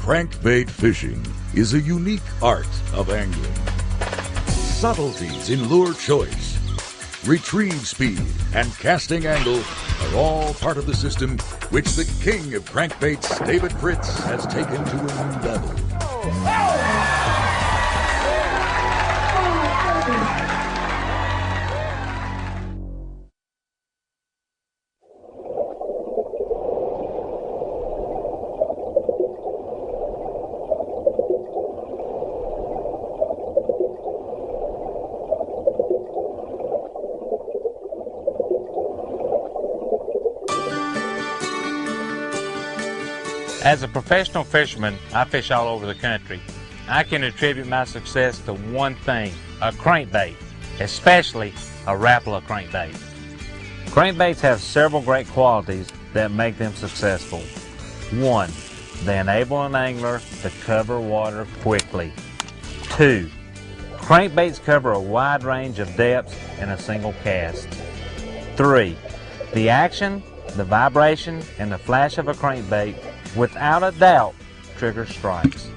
Crankbait fishing is a unique art of angling. Subtleties in lure choice, retrieve speed, and casting angle are all part of the system which the king of crankbaits, David Fritz, has taken to a new level. As a professional fisherman, I fish all over the country. I can attribute my success to one thing, a crankbait, especially a Rapala crankbait. Crankbaits have several great qualities that make them successful. 1. They enable an angler to cover water quickly. 2. Crankbaits cover a wide range of depths in a single cast. 3. The action, the vibration, and the flash of a crankbait without a doubt triggers strikes.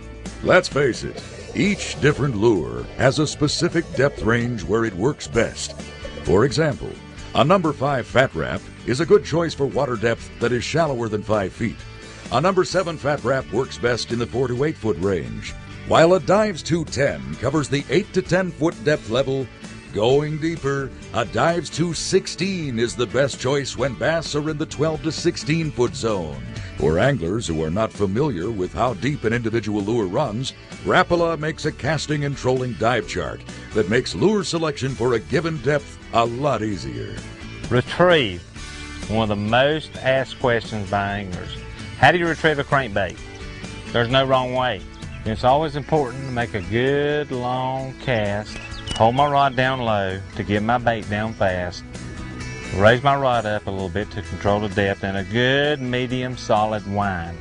Let's face it, each different lure has a specific depth range where it works best. For example, a number 5 Fat Wrap is a good choice for water depth that is shallower than 5 feet. A number 7 Fat Wrap works best in the 4 to 8 foot range, while a Dives 210 covers the 8 to 10 foot depth level. Going deeper, a Dives 216 is the best choice when bass are in the 12 to 16 foot zone. For anglers who are not familiar with how deep an individual lure runs, Rapala makes a casting and trolling dive chart that makes lure selection for a given depth a lot easier. Retrieve, one of the most asked questions by anglers. How do you retrieve a crankbait? There's no wrong way. It's always important to make a good long cast, hold my rod down low to get my bait down fast, raise my rod up a little bit to control the depth, and a good medium solid wind.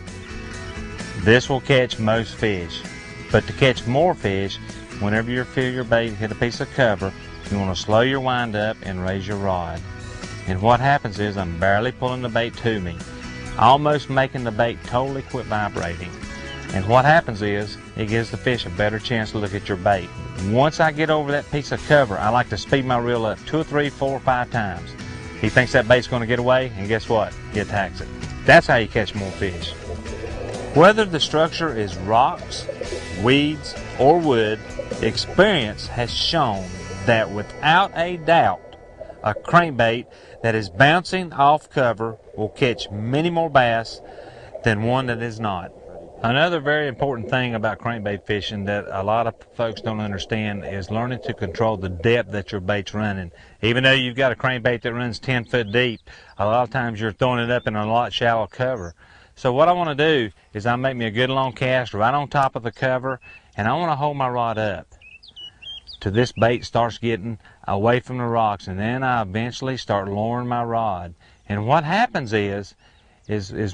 This will catch most fish, but to catch more fish, whenever you feel your bait hit a piece of cover, you want to slow your wind up and raise your rod. And what happens is I'm barely pulling the bait to me, almost making the bait totally quit vibrating. And what happens is, it gives the fish a better chance to look at your bait. Once I get over that piece of cover, I like to speed my reel up 2 or 3, 4 or 5 times. He thinks that bait's going to get away, and guess what? He attacks it. That's how you catch more fish. Whether the structure is rocks, weeds, or wood, experience has shown that without a doubt, a crankbait that is bouncing off cover will catch many more bass than one that is not. Another very important thing about crankbait fishing that a lot of folks don't understand is learning to control the depth that your bait's running. Even though you've got a crankbait that runs 10 foot deep, a lot of times you're throwing it up in a lot shallow cover. So what I want to do is I make me a good long cast right on top of the cover, and I want to hold my rod up till this bait starts getting away from the rocks, and then I eventually start lowering my rod. And what happens is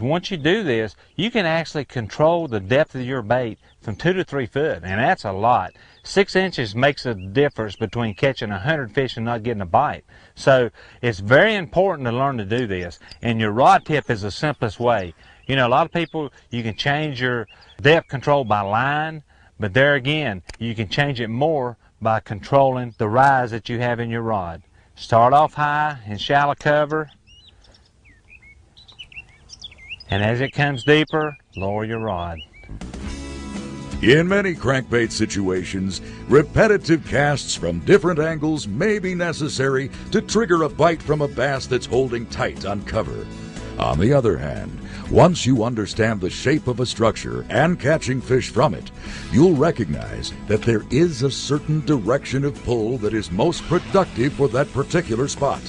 once you do this, you can actually control the depth of your bait from 2 to 3 foot, and that's a lot. 6 inches makes a difference between catching 100 fish and not getting a bite. So it's very important to learn to do this, and your rod tip is the simplest way. You know, a lot of people, you can change your depth control by line, but there again, you can change it more by controlling the rise that you have in your rod. Start off high in shallow cover, and as it comes deeper, lower your rod. In many crankbait situations, repetitive casts from different angles may be necessary to trigger a bite from a bass that's holding tight on cover. On the other hand, once you understand the shape of a structure and catching fish from it, you'll recognize that there is a certain direction of pull that is most productive for that particular spot.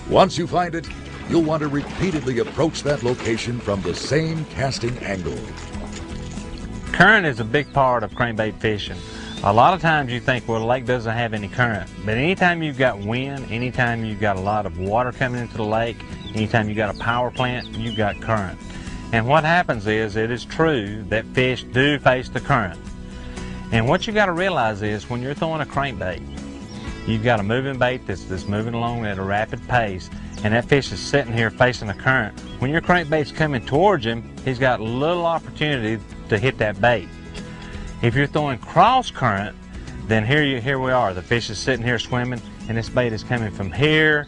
Once you find it, you'll want to repeatedly approach that location from the same casting angle. Current is a big part of crankbait fishing. A lot of times you think, well, the lake doesn't have any current. But anytime you've got wind, anytime you've got a lot of water coming into the lake, anytime you've got a power plant, you've got current. And what happens is, it is true that fish do face the current. And what you got to realize is, when you're throwing a crankbait, you've got a moving bait that's moving along at a rapid pace, and that fish is sitting here facing the current. When your crankbait's coming towards him, he's got little opportunity to hit that bait. If you're throwing cross current, then here we are. The fish is sitting here swimming, and this bait is coming from here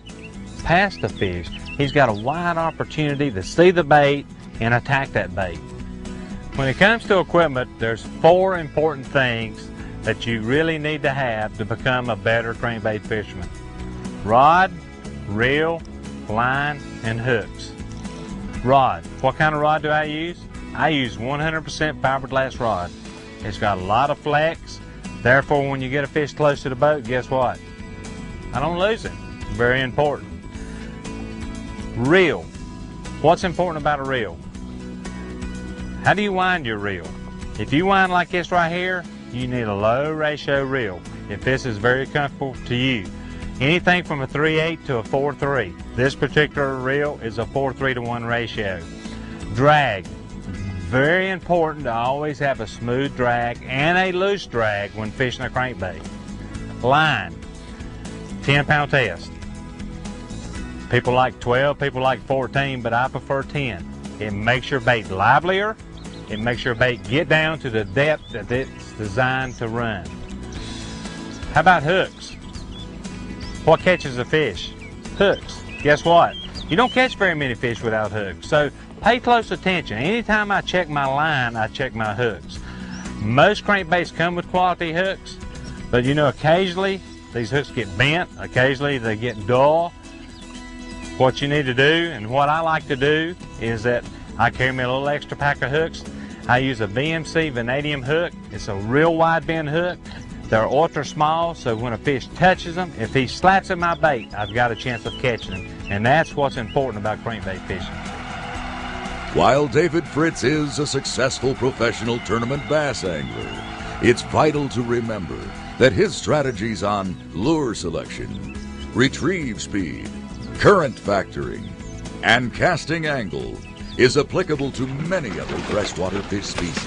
past the fish. He's got a wide opportunity to see the bait and attack that bait. When it comes to equipment, there's 4 important things that you really need to have to become a better crankbait fisherman: rod, reel, line, and hooks. Rod. What kind of rod do I use? I use 100% fiberglass rod. It's got a lot of flex. Therefore, when you get a fish close to the boat, guess what? I don't lose it. Very important. Reel. What's important about a reel? How do you wind your reel? If you wind like this right here, you need a low ratio reel if this is very comfortable to you. Anything from a 3/8 to a 4/3. This particular reel is a 4/3 to 1 ratio. Drag. Very important to always have a smooth drag and a loose drag when fishing a crankbait. Line. 10-pound test. People like 12, people like 14, but I prefer 10. It makes your bait livelier. It makes your bait get down to the depth that it's designed to run. How about hooks? What catches a fish? Hooks. Guess what? You don't catch very many fish without hooks. So pay close attention. Anytime I check my line, I check my hooks. Most crankbaits come with quality hooks, but you know, occasionally these hooks get bent. Occasionally they get dull. What you need to do, and what I like to do, is that I carry me a little extra pack of hooks. I use a VMC vanadium hook. It's a real wide bend hook. They're ultra small, so when a fish touches them, if he slaps at my bait, I've got a chance of catching him. And that's what's important about crankbait fishing. While David Fritz is a successful professional tournament bass angler, it's vital to remember that his strategies on lure selection, retrieve speed, current factoring, and casting angle is applicable to many other freshwater fish species.